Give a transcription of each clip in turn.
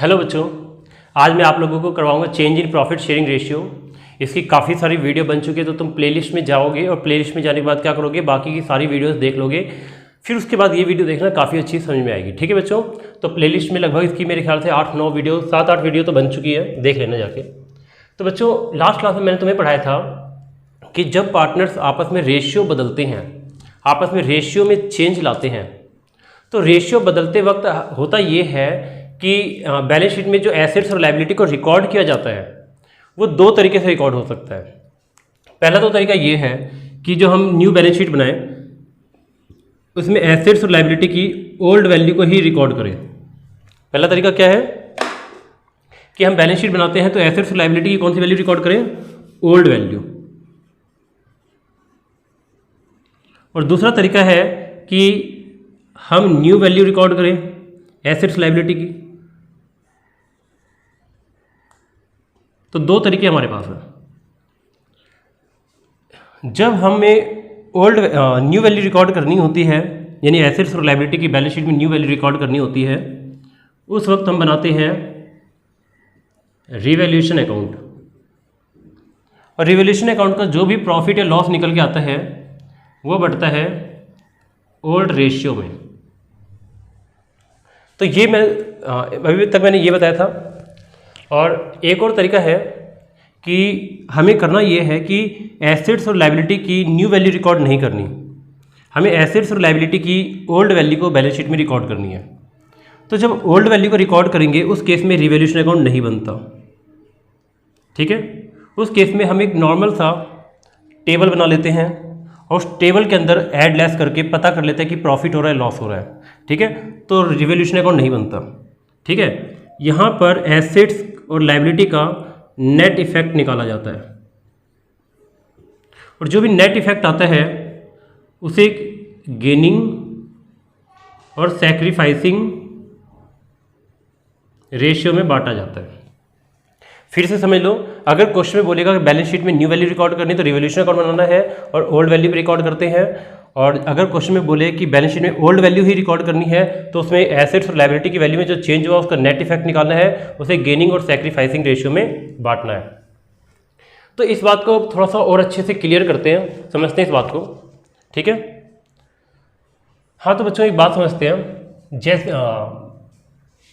Hello बच्चों, आज मैं आप लोगों को करवाऊंगा change in profit sharing ratio. इसकी काफ़ी सारी वीडियो बन चुकी है, तो तुम प्लेलिस्ट में जाओगे और प्लेलिस्ट में जाने के बाद क्या करोगे, बाकी की सारी वीडियोस देख लोगे। फिर उसके बाद ये वीडियो देखना काफ़ी अच्छी समझ में आएगी। ठीक है बच्चों, तो प्लेलिस्ट में लगभग इसकी मेरे ख्याल से 8-9 वीडियो 7-8 वीडियो तो बन चुकी है, देख लेना जाके। तो बच्चों, लास्ट क्लास में मैंने तुम्हें पढ़ाया था कि जब पार्टनर्स आपस में रेशियो बदलते हैं, आपस में रेशियो में चेंज लाते हैं, तो रेशियो बदलते वक्त होता ये है कि बैलेंस शीट में जो एसेट्स और लायबिलिटी को रिकॉर्ड किया जाता है वो दो तरीके से रिकॉर्ड हो सकता है। पहला तो तरीका ये है कि जो हम न्यू बैलेंस शीट बनाएं उसमें एसेट्स और लायबिलिटी की ओल्ड वैल्यू को ही रिकॉर्ड करें। पहला तरीका क्या है कि हम बैलेंस शीट बनाते हैं तो एसेट्स और लायबिलिटी की कौन सी वैल्यू रिकॉर्ड करें, ओल्ड वैल्यू। और दूसरा तरीका है कि हम न्यू वैल्यू रिकॉर्ड करें एसेट्स लायबिलिटी की। तो दो तरीके हमारे पास हैं। जब हमें न्यू वैल्यू रिकॉर्ड करनी होती है, यानी एसेट्स और लायबिलिटी की बैलेंस शीट में न्यू वैल्यू रिकॉर्ड करनी होती है, उस वक्त हम बनाते हैं रिवैल्यूएशन अकाउंट। और रिवैल्यूएशन अकाउंट का जो भी प्रॉफिट या लॉस निकल के आता है वो बढ़ता है ओल्ड रेशियो में। तो ये मैं अभी तक मैंने ये बताया था। और एक और तरीका है कि हमें करना ये है कि एसेट्स और लायबिलिटी की न्यू वैल्यू रिकॉर्ड नहीं करनी, हमें एसेट्स और लायबिलिटी की ओल्ड वैल्यू को बैलेंस शीट में रिकॉर्ड करनी है। तो जब ओल्ड वैल्यू को रिकॉर्ड करेंगे उस केस में रिवैल्यूएशन अकाउंट नहीं बनता। ठीक है, उस केस में हम एक नॉर्मल सा टेबल बना लेते हैं और उस टेबल के अंदर ऐड लेस करके पता कर लेते हैं कि प्रॉफिट हो रहा है लॉस हो रहा है। ठीक है, तो रिवैल्यूएशन अकाउंट नहीं बनता। ठीक है, यहाँ पर एसेट्स और लायबिलिटी का नेट इफेक्ट निकाला जाता है और जो भी नेट इफेक्ट आता है उसे गेनिंग और सैक्रिफाइसिंग रेशियो में बांटा जाता है। फिर से समझ लो, अगर क्वेश्चन में बोलेगा कि बैलेंस शीट में न्यू वैल्यू रिकॉर्ड करनी तो रिवैल्यूएशन अकाउंट बनाना है और ओल्ड वैल्यू भी रिकॉर्ड करते हैं। और अगर क्वेश्चन में बोले कि बैलेंस शीट में ओल्ड वैल्यू ही रिकॉर्ड करनी है तो उसमें एसेट्स और लायबिलिटी की वैल्यू में जो चेंज हुआ उसका नेट इफेक्ट निकालना है, उसे गेनिंग और सैक्रिफाइसिंग रेशियो में बांटना है। तो इस बात को थोड़ा सा और अच्छे से क्लियर करते हैं, समझते हैं इस बात को। ठीक है, हाँ तो बच्चों एक बात समझते हैं, जैसे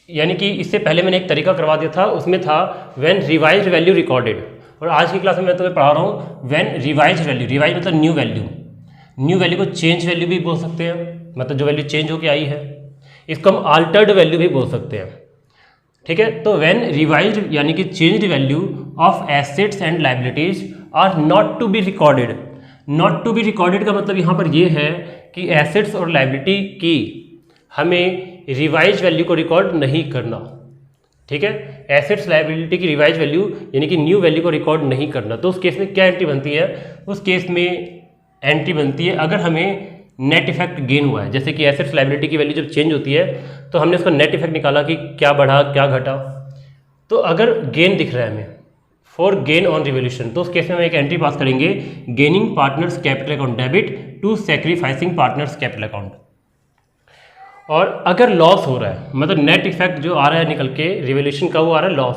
यानी कि इससे पहले मैंने एक तरीका करवा दिया था, उसमें था व्हेन रिवाइज्ड वैल्यू रिकॉर्डेड। और आज की क्लास में मैं तुम्हें पढ़ा रहा हूँ व्हेन रिवाइज्ड वैल्यू। रिवाइज मतलब न्यू वैल्यू, न्यू वैल्यू को चेंज वैल्यू भी बोल सकते हैं, मतलब जो वैल्यू चेंज होकर आई है। इसको हम अल्टर्ड वैल्यू भी बोल सकते हैं। ठीक है, तो व्हेन रिवाइज्ड यानी कि changed value of assets and liabilities are not to be recorded. Not to be recorded का मतलब यहाँ पर ये है कि एसेट्स और लायबिलिटी की हमें रिवाइज वैल्यू को रिकॉर्ड नहीं करना। ठीक है, एसेट्स लायबिलिटी की रिवाइज वैल्यू यानी कि न्यू वैल्यू को रिकॉर्ड नहीं करना। तो उस केस में क्या एंट्री बनती है, उस केस में एंट्री बनती है अगर हमें नेट इफेक्ट गेन हुआ है। जैसे कि एसेट्स लायबिलिटी की वैल्यू जब चेंज होती है तो हमने उसका नेट इफेक्ट निकाला कि क्या बढ़ा क्या घटा। तो अगर गेन दिख रहा है हमें फॉर गेन ऑन रिवैल्यूएशन, तो उस केस में हम एक एंट्री पास करेंगे gaining partners capital account debit to sacrificing partners capital account. और अगर लॉस हो रहा है, मतलब नेट इफेक्ट जो आ रहा है निकल के रिवैल्यूएशन का वो आ रहा है लॉस,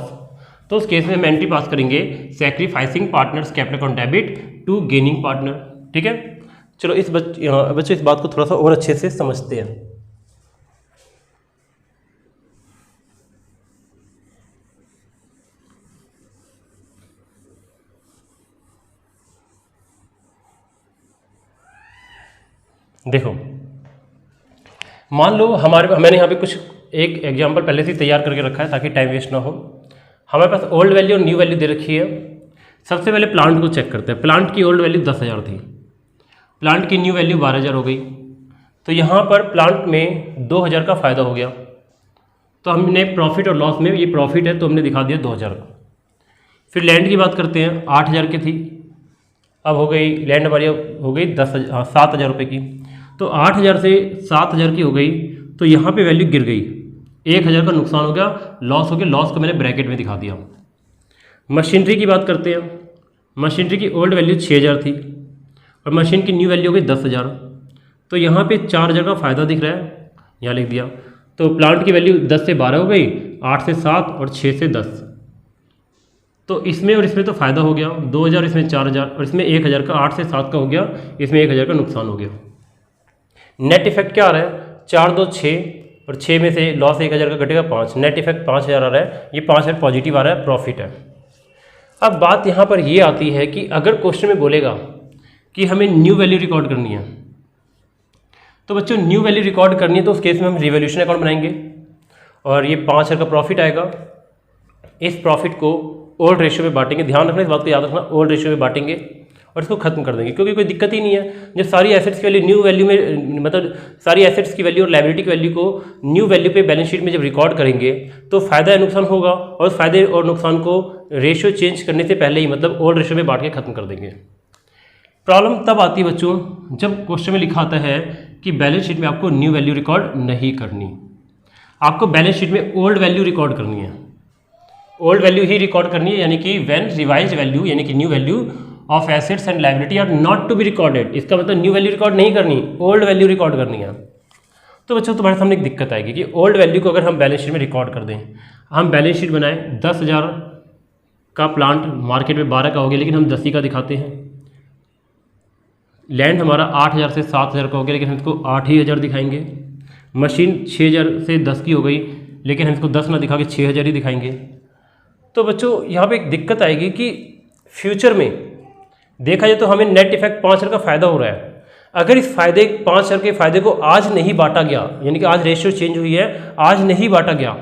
तो उस केस में हम एंट्री पास करेंगे sacrificing partners capital account debit to gaining partner. ठीक है, चलो इस बच्चों इस बात को थोड़ा सा और अच्छे से समझते हैं। देखो, मान लो मैंने यहाँ पे कुछ एक एग्जांपल पहले से तैयार करके रखा है ताकि टाइम वेस्ट ना हो। हमारे पास ओल्ड वैल्यू और न्यू वैल्यू दे रखी है। सबसे पहले प्लांट को चेक करते हैं। प्लांट की ओल्ड वैल्यू 10,000 थी, प्लांट की न्यू वैल्यू 12,000 हो गई। तो यहाँ पर प्लांट में 2,000 का फ़ायदा हो गया। तो हमने प्रॉफिट और लॉस में ये प्रॉफिट है तो हमने दिखा दिया 2,000 का। फिर लैंड की बात करते हैं, 8,000 की थी, अब हो गई लैंड हमारी हो गई 7,000 रुपये की। तो 8,000 से 7,000 की हो गई, तो यहाँ पे वैल्यू गिर गई, 1,000 का नुकसान हो गया, लॉस हो गया। लॉस को मैंने ब्रैकेट में दिखा दिया। मशीनरी की बात करते हैं। मशीनरी की ओल्ड वैल्यू 6,000 थी और मशीन की न्यू वैल्यू हो गई 10,000। तो यहाँ पे 4,000 का फ़ायदा दिख रहा है, यहाँ लिख दिया। तो प्लांट की वैल्यू 10 से 12 हो गई 8 से 7 और 6 से 10। तो इसमें और इसमें तो फ़ायदा हो गया 2000, इसमें 4000 और इसमें 1000 का, 8 से 7 का हो गया, इसमें 1000 का नुकसान हो गया। नेट इफेक्ट क्या आ रहा है, 4 2 6 और 6 में से लॉस 1000 का घटेगा 5, नेट इफेक्ट 5000 आ रहा है, ये 5000 पॉजिटिव आ रहा है, प्रॉफिट है। अब बात यहाँ पर ये आती है कि अगर क्वेश्चन में बोलेगा कि हमें न्यू वैल्यू रिकॉर्ड करनी है, तो बच्चों न्यू वैल्यू रिकॉर्ड करनी है तो उस केस में हम रिवॉल्यूशन अकाउंट बनाएंगे और ये 5000 का प्रॉफिट आएगा। इस प्रॉफिट को ओल्ड रेशियो में बांटेंगे, ध्यान रखना इस बात को याद रखना, ओल्ड रेशियो में बांटेंगे और इसको खत्म कर देंगे, क्योंकि कोई दिक्कत ही नहीं है। जब सारी एसेट्स की वैल्यू न्यू वैल्यू में, मतलब सारी एसेट्स की वैल्यू और लायबिलिटी की वैल्यू को न्यू वैल्यू पे बैलेंस शीट में जब रिकॉर्ड करेंगे तो फायदा या नुकसान होगा, और फायदे और नुकसान को रेशियो चेंज करने से पहले ही, मतलब ओल्ड रेशियो में बांट के खत्म कर देंगे। प्रॉब्लम तब आती है बच्चों जब क्वेश्चन में लिखा आता है कि बैलेंस शीट में आपको न्यू वैल्यू रिकॉर्ड नहीं करनी, आपको बैलेंस शीट में ओल्ड वैल्यू रिकॉर्ड करनी है, ओल्ड वैल्यू ही रिकॉर्ड करनी है, यानी कि व्हेन रिवाइज्ड वैल्यू यानी कि new value of assets and liability are not to be recorded. इसका मतलब न्यू वैल्यू रिकॉर्ड नहीं करनी, ओल्ड वैल्यू रिकॉर्ड करनी है। तो बच्चों तुम्हारे सामने एक दिक्कत आएगी कि ओल्ड वैल्यू को अगर हम बैलेंस शीट में रिकॉर्ड कर दें, हम बैलेंस शीट बनाएं 10,000 का प्लांट मार्केट में 12 का हो गया, लेकिन हम 10 ही का दिखाते हैं। लैंड हमारा 8,000 से 7,000 का हो गया, लेकिन हम इसको 8,000 दिखाएंगे। मशीन 6,000 से 10 की हो गई, लेकिन हम इसको 10 ना दिखा के 6,000 ही दिखाएंगे। तो बच्चों यहाँ पे एक दिक्कत आएगी कि फ्यूचर में देखा जाए तो हमें नेट इफेक्ट 5,000 का फ़ायदा हो रहा है। अगर इस फायदे 5,000 के फ़ायदे को आज नहीं बांटा गया, यानी कि आज रेशियो चेंज हुई है, आज नहीं बांटा गया,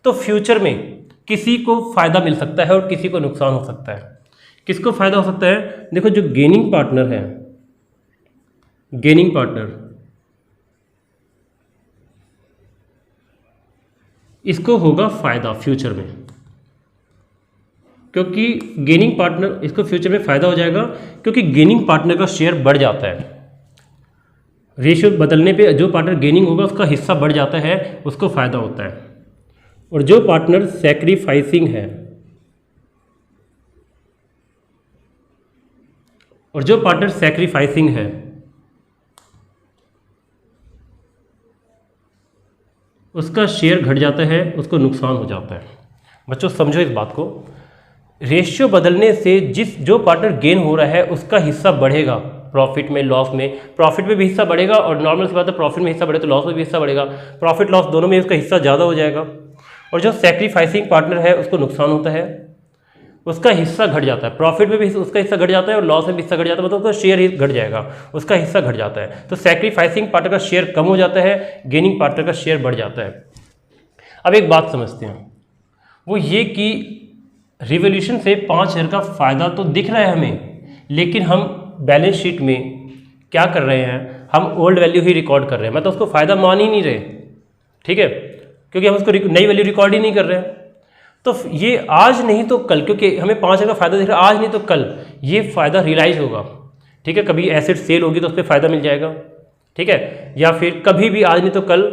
तो फ्यूचर में किसी को फ़ायदा मिल सकता है और किसी को नुकसान हो सकता है। किसको फ़ायदा हो सकता है, देखो जो गेनिंग पार्टनर है, गेनिंग पार्टनर, इसको होगा फ़ायदा फ्यूचर में, क्योंकि गेनिंग पार्टनर, इसको फ्यूचर में फ़ायदा हो जाएगा क्योंकि गेनिंग पार्टनर का शेयर बढ़ जाता है। रेशियो बदलने पे जो पार्टनर गेनिंग होगा उसका हिस्सा बढ़ जाता है, उसको फ़ायदा होता है। और जो पार्टनर सैक्रिफाइसिंग है, और जो पार्टनर सैक्रिफाइसिंग है उसका शेयर घट जाता है, उसको नुकसान हो जाता है। बच्चों समझो इस बात को, रेशियो बदलने से जो पार्टनर गेन हो रहा है उसका हिस्सा बढ़ेगा, प्रॉफिट में लॉस में, प्रॉफिट में भी हिस्सा बढ़ेगा, और नॉर्मल सी बात है प्रॉफिट में हिस्सा बढ़े तो लॉस में भी हिस्सा बढ़ेगा, प्रॉफिट लॉस दोनों में उसका हिस्सा ज़्यादा हो जाएगा। और जो सैक्रिफाइसिंग पार्टनर है उसको नुकसान होता है, उसका हिस्सा घट जाता है, प्रॉफिट में भी उसका हिस्सा घट जाता है और लॉस में भी हिस्सा घट जाता है, मतलब उसका शेयर ही घट जाएगा, उसका हिस्सा घट जाता है। तो सैक्रिफाइसिंग पार्टनर का शेयर कम हो जाता है, गेनिंग पार्टनर का शेयर बढ़ जाता है। अब एक बात समझते हैं, वो ये कि रिवॉल्यूशन से 5,000 का फ़ायदा तो दिख रहा है हमें, लेकिन हम बैलेंस शीट में क्या कर रहे हैं, हम ओल्ड वैल्यू ही रिकॉर्ड कर रहे हैं, मतलब उसको फ़ायदा मान ही नहीं रहे, ठीक है, क्योंकि हम उसको नई वैल्यू रिकॉर्ड ही नहीं कर रहे हैं। तो ये आज नहीं तो कल, क्योंकि हमें 5,000 का फ़ायदा दिख रहा है, आज नहीं तो कल ये फ़ायदा रियलाइज होगा, ठीक है। कभी एसेट सेल होगी तो उस पर फ़ायदा मिल जाएगा, ठीक है, या फिर कभी भी आज नहीं तो कल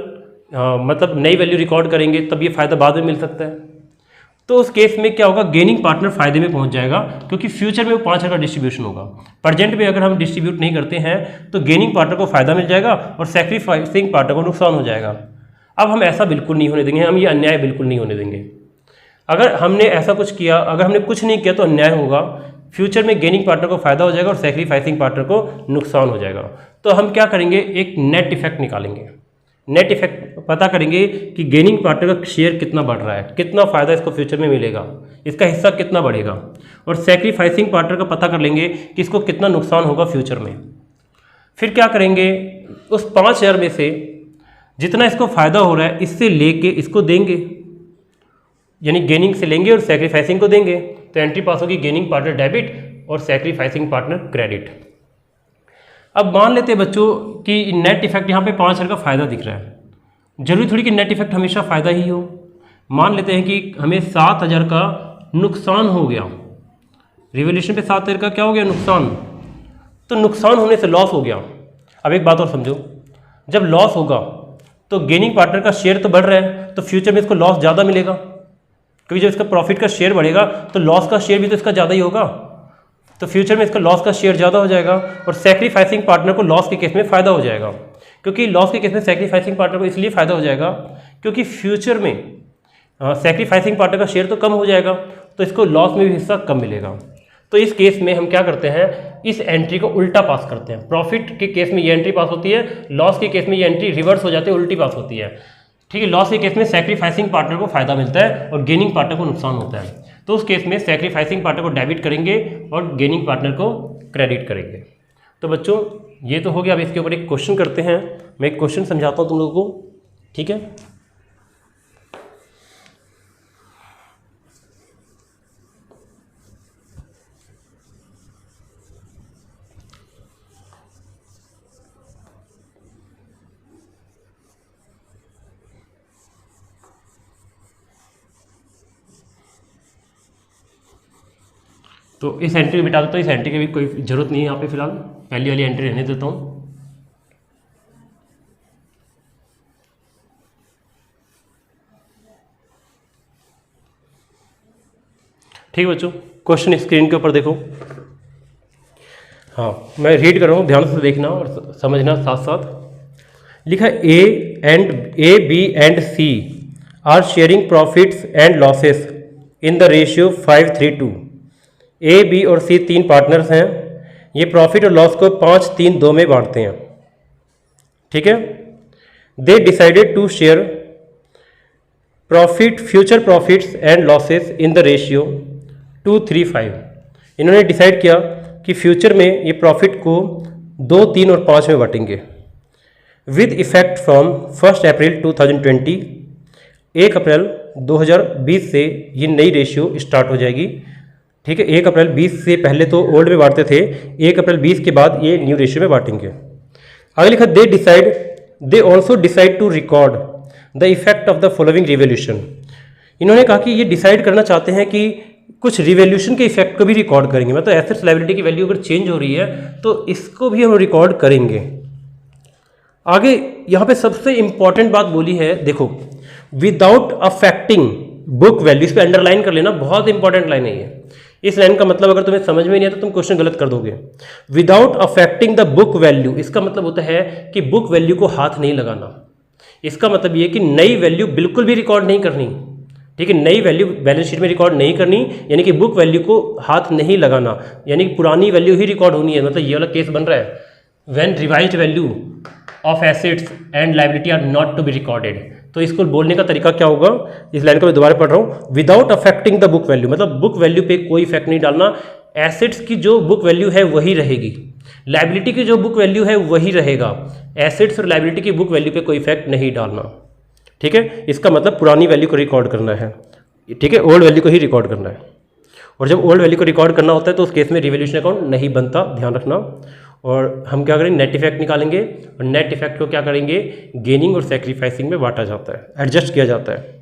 मतलब नई वैल्यू रिकॉर्ड करेंगे तब ये फ़ायदा बाद में मिल सकता है। तो उस केस में क्या होगा, गेनिंग पार्टनर फायदे में पहुंच जाएगा, क्योंकि फ्यूचर में वो 5,000 का डिस्ट्रीब्यूशन होगा। प्रेजेंट में अगर हम डिस्ट्रीब्यूट नहीं करते हैं तो गेनिंग पार्टनर को फायदा मिल जाएगा और सैक्रिफाइसिंग पार्टनर को नुकसान हो जाएगा। अब हम ऐसा बिल्कुल नहीं होने देंगे, हम ये अन्याय बिल्कुल नहीं होने देंगे। अगर हमने ऐसा कुछ किया, अगर हमने कुछ नहीं किया तो अन्याय होगा, फ्यूचर में गेनिंग पार्टनर को फायदा हो जाएगा और सैक्रिफाइसिंग पार्टनर को नुकसान हो जाएगा। तो हम क्या करेंगे, एक नेट इफेक्ट निकालेंगे, नेट इफेक्ट पता करेंगे कि गेनिंग पार्टनर का शेयर कितना बढ़ रहा है, कितना फ़ायदा इसको फ्यूचर में मिलेगा, इसका हिस्सा कितना बढ़ेगा, और सैक्रिफाइसिंग पार्टनर का पता कर लेंगे कि इसको कितना नुकसान होगा फ्यूचर में। फिर क्या करेंगे, उस 5,000 में से जितना इसको फ़ायदा हो रहा है इससे लेके इसको देंगे, यानी गेनिंग से लेंगे और सैक्रिफाइसिंग को देंगे, तो एंट्री पास होगी गेनिंग पार्टनर डेबिट और सैक्रिफाइसिंग पार्टनर क्रेडिट। अब मान लेते हैं बच्चों कि नेट इफेक्ट यहाँ पे 5,000 का फ़ायदा दिख रहा है, जरूरी थोड़ी कि नेट इफेक्ट हमेशा फ़ायदा ही हो। मान लेते हैं कि हमें 7,000 का नुकसान हो गया, रिवॉल्यूशन पे 7,000 का क्या हो गया, नुकसान, तो नुकसान होने से लॉस हो गया। अब एक बात और समझो, जब लॉस होगा तो गेनिंग पार्टनर का शेयर तो बढ़ रहा है, तो फ्यूचर में इसको लॉस ज़्यादा मिलेगा, क्योंकि जब इसका प्रॉफिट का शेयर बढ़ेगा तो लॉस का शेयर भी तो इसका ज़्यादा ही होगा, तो फ्यूचर में इसका लॉस का शेयर ज़्यादा हो जाएगा। और सैक्रिफाइसिंग पार्टनर को लॉस के केस में फ़ायदा हो जाएगा, क्योंकि लॉस के केस में सैक्रिफाइसिंग पार्टनर को इसलिए फ़ायदा हो जाएगा क्योंकि फ्यूचर में सेक्रीफाइसिंग पार्टनर का शेयर तो कम हो जाएगा, तो इसको लॉस में भी हिस्सा कम मिलेगा। तो इस केस में हम क्या करते हैं, इस एंट्री को उल्टा पास करते हैं। प्रॉफिट के केस में ये एंट्री पास होती है, लॉस के केस में ये एंट्री रिवर्स हो जाती है, उल्टी पास होती है। ठीक है, लॉस के केस में सैक्रिफाइसिंग पार्टनर को फायदा मिलता है और गेनिंग पार्टनर को नुकसान होता है। तो उस केस में सैक्रिफाइसिंग पार्टनर को डेबिट करेंगे और गेनिंग पार्टनर को क्रेडिट करेंगे। तो बच्चों ये तो हो गया। अब इसके ऊपर एक क्वेश्चन करते हैं। मैं एक क्वेश्चन समझाता हूँ तुम लोगों को, ठीक है। तो इस एंट्री में डालता हूँ, इस एंट्री की भी कोई ज़रूरत नहीं है यहाँ पे फिलहाल, पहली वाली एंट्री रहने देता हूँ। ठीक है बच्चों, क्वेश्चन स्क्रीन के ऊपर देखो। हाँ, मैं रीड कर रहा हूँ, ध्यान से देखना और समझना साथ साथ। लिखा A B and C are sharing profits and losses in the ratio 5:3:2। A B और सी तीन पार्टनर्स हैं। ये प्रॉफिट और लॉस को 5-3-2 में बांटते हैं, ठीक है। They decided to share future profits and losses in the ratio 2:3:5। इन्होंने डिसाइड किया कि फ्यूचर में ये प्रॉफिट को 2, 3 और 5 में बांटेंगे। विद इफेक्ट फ्रॉम 1 अप्रैल 2020, 1 अप्रैल 2020 से ये नई रेशियो स्टार्ट हो जाएगी, ठीक है। 1 अप्रैल 20 से पहले तो ओल्ड में बांटते थे, 1 अप्रैल 20 के बाद ये न्यू रेशियो में बांटेंगे। आगे लिखा they also decide to record the effect of the following revolution. इन्होंने कहा कि ये डिसाइड करना चाहते हैं कि कुछ रिवोल्यूशन के इफेक्ट को भी रिकॉर्ड करेंगे। मतलब एसेट्स लायबिलिटी की वैल्यू अगर चेंज हो रही है तो इसको भी हम रिकॉर्ड करेंगे। आगे यहाँ पे सबसे इंपॉर्टेंट बात बोली है, देखो, विदाउट अफेक्टिंग बुक वैल्यू। इस पे अंडरलाइन कर लेना, बहुत इंपॉर्टेंट लाइन है ये। इस लाइन का मतलब अगर तुम्हें समझ में नहीं आया तो तुम क्वेश्चन गलत कर दोगे। Without affecting the book value, इसका मतलब होता है कि बुक वैल्यू को हाथ नहीं लगाना। इसका मतलब ये कि नई वैल्यू बिल्कुल भी रिकॉर्ड नहीं करनी, ठीक है। नई वैल्यू बैलेंस शीट में रिकॉर्ड नहीं करनी, यानी कि बुक वैल्यू को हाथ नहीं लगाना, यानी कि पुरानी वैल्यू ही रिकॉर्ड होनी है। मतलब ये वाला केस बन रहा है, when revised value of assets and liability are not to be recorded. तो इसको बोलने का तरीका क्या होगा, इस लाइन को मैं दोबारा पढ़ रहा हूँ। Without affecting the book value, मतलब बुक वैल्यू पे कोई इफेक्ट नहीं डालना। एसेट्स की जो बुक वैल्यू है वही रहेगी, लायबिलिटी की जो बुक वैल्यू है वही रहेगा। एसेट्स और लायबिलिटी की बुक वैल्यू पे कोई इफेक्ट नहीं डालना, ठीक है। इसका मतलब पुरानी वैल्यू को रिकॉर्ड करना है, ठीक है, ओल्ड वैल्यू को ही रिकॉर्ड करना है। और जब ओल्ड वैल्यू को रिकॉर्ड करना होता है तो उस केस में रिवोल्यूशन अकाउंट नहीं बनता, ध्यान रखना। और हम क्या करेंगे, नेट इफेक्ट निकालेंगे और नेट इफेक्ट को क्या करेंगे, गेनिंग और सैक्रिफाइसिंग में बांटा जाता है, एडजस्ट किया जाता है।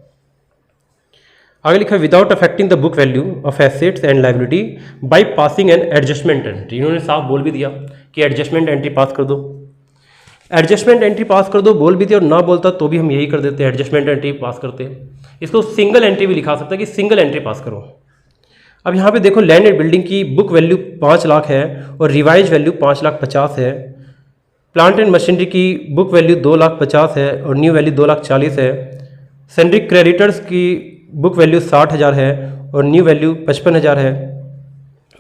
आगे लिखा है without affecting the book value of assets and liability by passing an adjustment entry. इन्होंने साफ बोल भी दिया कि एडजस्टमेंट एंट्री पास कर दो। एडजस्टमेंट एंट्री पास कर दो बोल भी दिया, और ना बोलता तो भी हम यही कर देते हैं, एडजस्टमेंट एंट्री पास करते हैं। इसको सिंगल एंट्री भी लिखा सकता है कि सिंगल एंट्री पास करो। अब यहाँ पे देखो, लैंड एंड बिल्डिंग की बुक वैल्यू 5 लाख है और रिवाइज वैल्यू 5,50,000 है। प्लांट एंड मशीनरी की बुक वैल्यू 2,50,000 है और न्यू वैल्यू 2,40,000 है। सैंड्री क्रेडिटर्स की बुक वैल्यू 60,000 है और न्यू वैल्यू 55,000 है।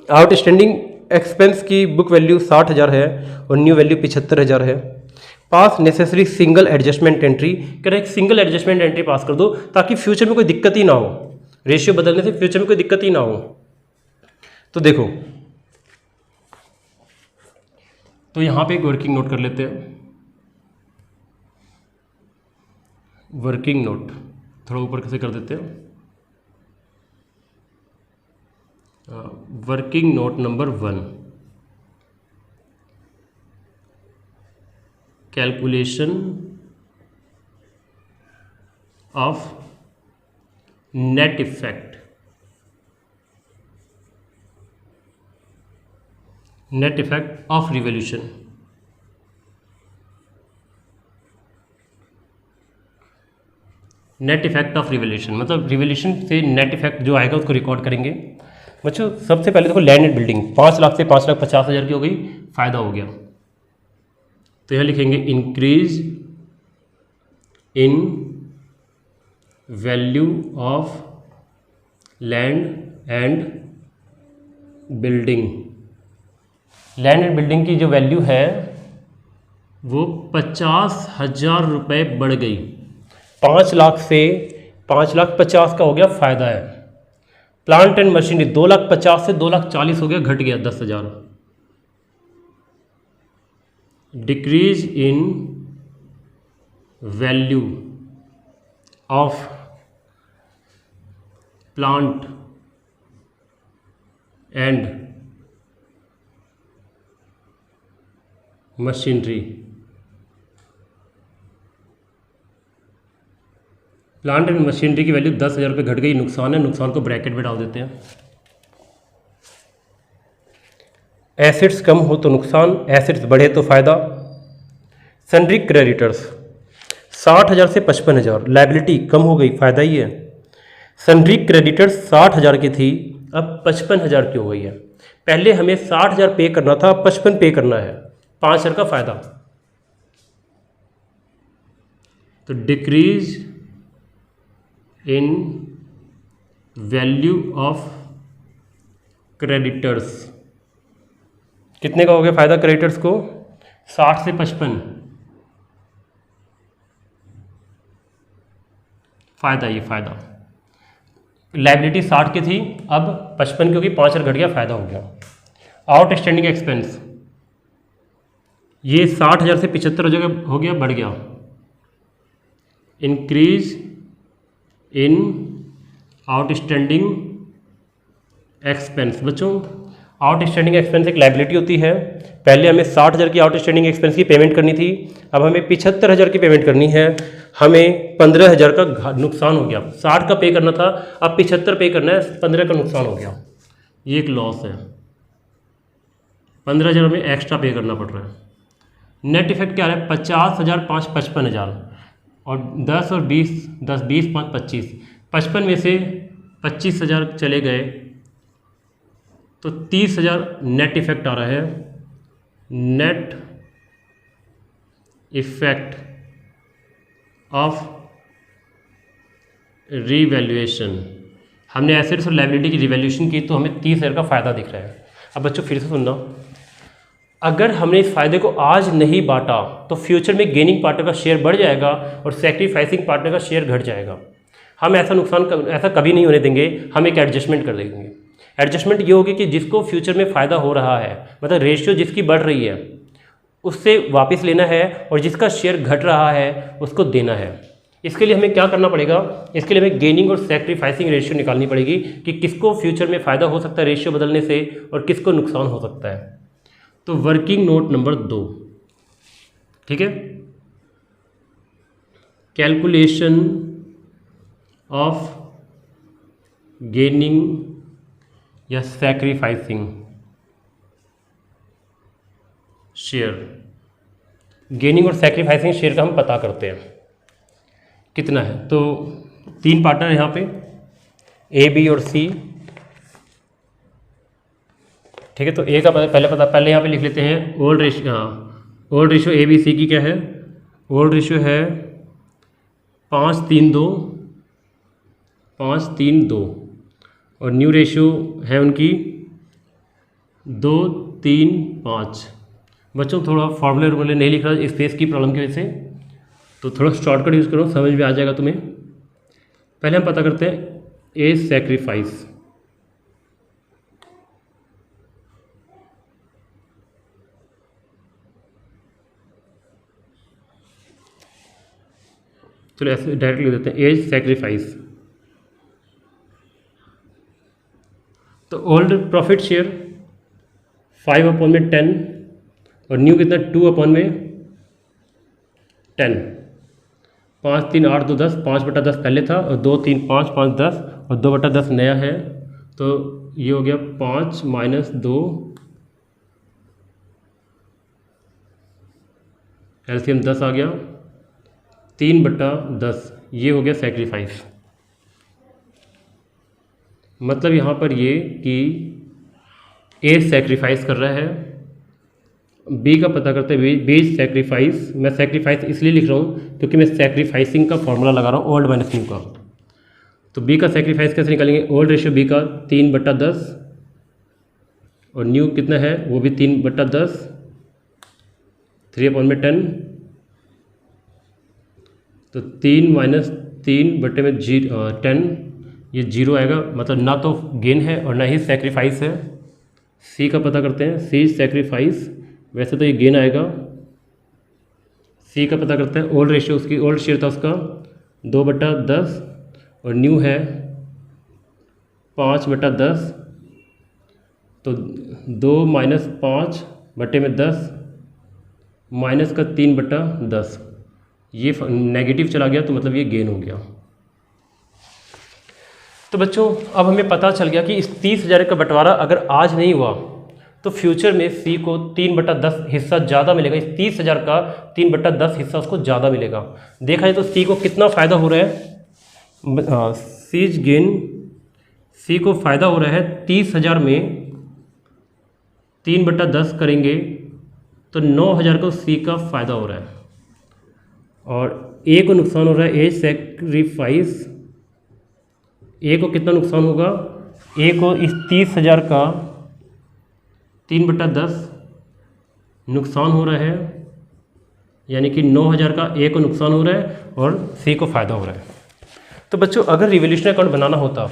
आउटस्टैंडिंग एक्सपेंस की बुक वैल्यू 60,000 है और न्यू वैल्यू 75,000 है। पास नेसेसरी सिंगल एडजस्टमेंट एंट्री, कह रहे एक सिंगल एडजस्टमेंट एंट्री पास कर दो ताकि फ्यूचर में कोई दिक्कत ही ना हो, रेशियो बदलने से फ्यूचर में कोई दिक्कत ही ना हो। तो देखो, तो यहां पे एक वर्किंग नोट कर लेते हैं। वर्किंग नोट थोड़ा ऊपर कैसे कर देते हैं, working note number 1, calculation of net effect, net effect of revolution. Net effect of revolution मतलब रिवोल्यूशन से नेट इफेक्ट जो आएगा उसको रिकॉर्ड करेंगे। बच्चों सबसे पहले देखो, लैंड एंड बिल्डिंग 5 लाख से 5,50,000 की हो गई, फायदा हो गया। तो यह लिखेंगे increase in value of land and building, land and building की जो वैल्यू है वो 50,000 रुपये बढ़ गई। 5 लाख से 5,50,000 का हो गया फ़ायदा है। प्लांट एंड मशीनरी 2,50,000 से 2,40,000 हो गया, घट गया 10,000। Decrease in value of plant and machinery, plant and machinery की वैल्यू 10,000 रुपये घट गई, नुकसान है, नुकसान को ब्रैकेट में डाल देते हैं। एसेट्स कम हो तो नुकसान, एसेट्स बढ़े तो फायदा। सन्ड्री क्रेडिटर्स 60,000 से 55,000, लायबिलिटी कम हो गई, फायदा ही है। सन्ड्री क्रेडिटर्स 60,000 की थी, अब 55,000 की हो गई है। पहले हमें 60,000 पे करना था, अब 55 पे करना है, 5,000 का फायदा। तो decrease in value of creditors, कितने का हो गया फायदा क्रेडिटर्स को? 60 से 55, फायदा, ये फायदा। लायबिलिटी 60 की थी, अब 55 क्योंकि 5,000 घट गया, फायदा हो गया। आउटस्टैंडिंग एक्सपेंस, ये 60,000 से 75,000 हो गया, बढ़ गया। इंक्रीज इन आउटस्टैंडिंग एक्सपेंस, बच्चों आउटस्टैंडिंग एक्सपेंस एक लायबिलिटी होती है। पहले हमें 60,000 की आउटस्टैंडिंग एक्सपेंस की पेमेंट करनी थी, अब हमें 75,000 की पेमेंट करनी है, हमें 15,000 का नुकसान हो गया। 60 का पे करना था, अब 75 पे करना है, 15 का नुकसान हो गया, ये एक लॉस है। 15,000 हमें एक्स्ट्रा पे करना पड़ रहा है। नेट इफेक्ट क्या है? 50,000 5 55,000 और 10 और 20, 10 20 5 25, 55 में से 25,000 चले गए तो 30,000 नेट इफेक्ट आ रहा है। नेट इफेक्ट ऑफ रीवैल्यूएशन, हमने एसेट्स और लायबिलिटी की रिवैल्यूएशन की तो हमें 30,000 का फ़ायदा दिख रहा है। अब बच्चों फिर से सुनना, अगर हमने इस फायदे को आज नहीं बांटा तो फ्यूचर में गेनिंग पार्टनर का शेयर बढ़ जाएगा और सैक्रिफाइसिंग पार्टनर का शेयर घट जाएगा। हम ऐसा नुकसान ऐसा कभी नहीं होने देंगे, हम एक एडजस्टमेंट कर देंगे। एडजस्टमेंट ये होगी कि जिसको फ्यूचर में फ़ायदा हो रहा है, मतलब रेशियो जिसकी बढ़ रही है उससे वापस लेना है और जिसका शेयर घट रहा है उसको देना है। इसके लिए हमें क्या करना पड़ेगा? इसके लिए हमें गेनिंग और सैक्रिफाइसिंग रेशियो निकालनी पड़ेगी कि किसको फ्यूचर में फ़ायदा हो सकता है रेशियो बदलने से और किसको नुकसान हो सकता है। तो वर्किंग नोट नंबर 2, ठीक है, कैलकुलेशन ऑफ गेनिंग या सैक्रिफाइसिंग शेयर। गेनिंग और सैक्रिफाइसिंग शेयर का हम पता करते हैं कितना है। तो 3 पार्टनर यहाँ पे ए, बी और सी, ठीक है। तो ए का पहले यहाँ पे लिख लेते हैं ओल्ड रेशियो। हाँ, old ratio A B C की क्या है? ओल्ड रेशियो है 5-3-2 5-3-2 और न्यू रेशियो है उनकी 2-3-5। बच्चों थोड़ा फॉर्मूले नहीं लिख रहा स्पेस की प्रॉब्लम की वजह से, तो थोड़ा शॉर्टकट यूज़ करो, समझ में आ जाएगा तुम्हें। पहले हम पता करते हैं ए सैक्रिफाइस। चलो ऐसे डायरेक्ट लिख देते हैं एज सैक्रिफाइस। तो ओल्ड प्रॉफिट शेयर 5/10 और न्यू कितना 2/10। 5-3-8-2 10, 5/10 पहले था और 2-3-5 5-10 और 2/10 नया है। तो ये हो गया 5 - 2, एलसीएम 10 आ गया, 3/10, ये हो गया सैक्रिफाइस। मतलब यहाँ पर ये कि ए सैक्रिफाइस कर रहा है, बी का पता करते हैं बी सैक्रिफाइस। मैं सैक्रिफाइस इसलिए लिख रहा हूँ क्योंकि मैं सैक्रिफाइसिंग का फॉर्मूला लगा रहा हूँ ओल्ड माइनस न्यू का। तो बी का सेक्रीफाइस कैसे निकालेंगे, ओल्ड रेशियो बी का 3/10 और न्यू कितना है वो भी 3/10, 3/10, तो 3 माइनस 3/10 ये 0 आएगा, मतलब ना तो गेन है और ना ही सेक्रीफाइस है। सी का पता करते हैं, सी सेक्रीफाइस, वैसे तो ये गेन आएगा। सी का पता करते हैं, ओल्ड रेशियो उसकी ओल्ड शेयर था उसका 2/10 और न्यू है 5/10, तो 2 माइनस 5/10 माइनस का 3/10, ये नेगेटिव चला गया तो मतलब ये गेन हो गया। तो बच्चों अब हमें पता चल गया कि इस 30,000 का बंटवारा अगर आज नहीं हुआ तो फ्यूचर में सी को 3/10 हिस्सा ज़्यादा मिलेगा। इस 30,000 का 3/10 हिस्सा उसको ज़्यादा मिलेगा। देखा जाए तो सी को कितना फ़ायदा हो रहा है, सीज गेन, सी को फ़ायदा हो रहा है 30,000 में 3/10 करेंगे तो 9,000 को सी का फ़ायदा हो रहा है, और ए को नुकसान हो रहा है एज सेक्रीफाइस। ए को कितना नुकसान होगा, ए को इस 30,000 का 3/10 नुकसान हो रहा है, यानी कि 9,000 का ए को नुकसान हो रहा है और सी को फ़ायदा हो रहा है। तो बच्चों अगर रिवोल्यूशनरी अकाउंट बनाना होता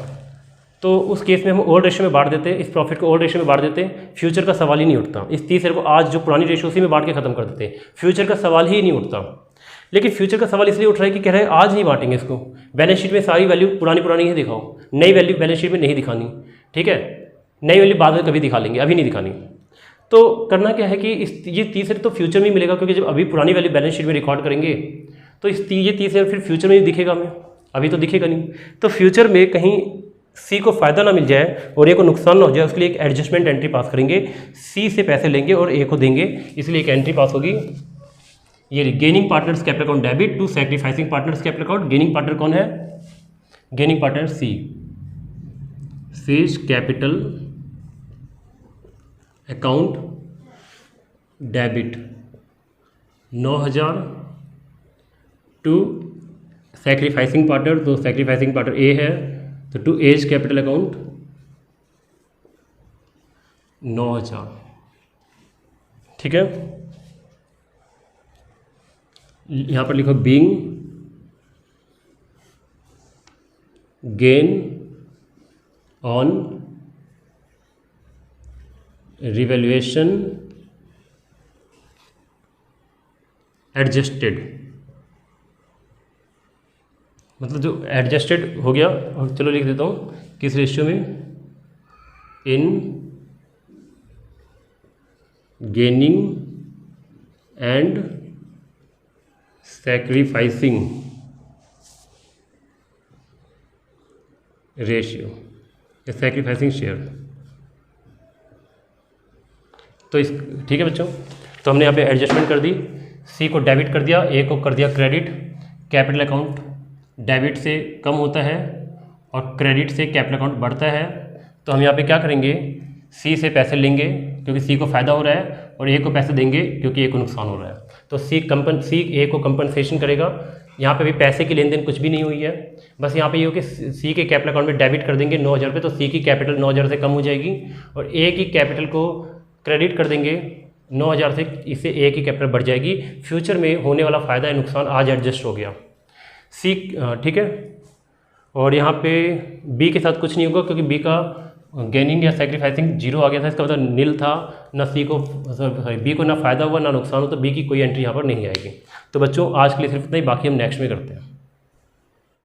तो उस केस में हम ओल्ड रेशियो में बांट देते, इस प्रॉफिट को ओल्ड रेशियो में बांट देते, फ्यूचर का सवाल ही नहीं उठता। इस 30,000 को आज जो पुरानी रेशियो उसी में बांट के ख़त्म कर देते, फ्यूचर का सवाल ही नहीं उठता। लेकिन फ्यूचर का सवाल इसलिए उठ रहा है कि कह रहे हैं आज नहीं बांटेंगे इसको, बैलेंस शीट में सारी वैल्यू पुरानी है दिखाओ, नई वैल्यू बैलेंस शीट में नहीं दिखानी, ठीक है, नई वैल्यू बाद में कभी दिखा लेंगे, अभी नहीं दिखानी। तो करना क्या है कि ये 30,000 तो फ्यूचर में ही मिलेगा, क्योंकि जब अभी पुरानी वैल्यू बैलेंस शीट में रिकॉर्ड करेंगे तो ये 30,000 फिर फ्यूचर में ही दिखेगा हमें, अभी तो दिखेगा नहीं। तो फ्यूचर में कहीं सी को फ़ायदा ना मिल जाए और ए को नुकसान ना हो जाए, उसके लिए एक एडजस्टमेंट एंट्री पास करेंगे, सी से पैसे लेंगे और ए को देंगे, इसलिए एक एंट्री पास होगी। ये gaining partners capital account debit to sacrificing partners capital account. Gaining partner कौन है, gaining partner C, C's capital account debit 9,000 to sacrificing partner, तो सैक्रिफाइसिंग पार्टनर ए है तो टू एज कैपिटल अकाउंट 9,000, ठीक है। यहाँ पर लिखो being gain on revaluation adjusted, मतलब जो एडजस्टेड हो गया, और चलो लिख देता हूँ किस रेशियो में, in gaining and sacrificing ratio, sacrificing share. तो इस ठीक है बच्चों, तो हमने यहाँ पे एडजस्टमेंट कर दी, सी को डेबिट कर दिया, ए को कर दिया क्रेडिट। कैपिटल अकाउंट डेबिट से कम होता है और क्रेडिट से कैपिटल अकाउंट बढ़ता है, तो हम यहाँ पे क्या करेंगे, सी से पैसे लेंगे क्योंकि सी को फ़ायदा हो रहा है, और ए को पैसे देंगे क्योंकि ए को नुकसान हो रहा है। तो सी ए को कंपनसेशन करेगा। यहाँ पे भी पैसे की लेन देन कुछ भी नहीं हुई है, बस यहाँ पे ये हो कि सी के कैपिटल अकाउंट में डेबिट कर देंगे 9,000 रुपये, तो सी की कैपिटल 9,000 से कम हो जाएगी, और ए की कैपिटल को क्रेडिट कर देंगे 9,000 से, इससे ए की कैपिटल बढ़ जाएगी। फ्यूचर में होने वाला फ़ायदा या नुकसान आज एडजस्ट हो गया सी, ठीक है। और यहाँ पे बी के साथ कुछ नहीं होगा क्योंकि बी का गेनिंग या सेक्रीफाइसिंग 0 आ गया था, इसका मतलब नील था, ना सी को सॉरी बी को ना फ़ायदा हुआ ना नुकसान हो, तो बी की कोई एंट्री यहाँ पर नहीं आएगी। तो बच्चों आज के लिए सिर्फ इतना ही, बाकी हम नेक्स्ट में करते हैं।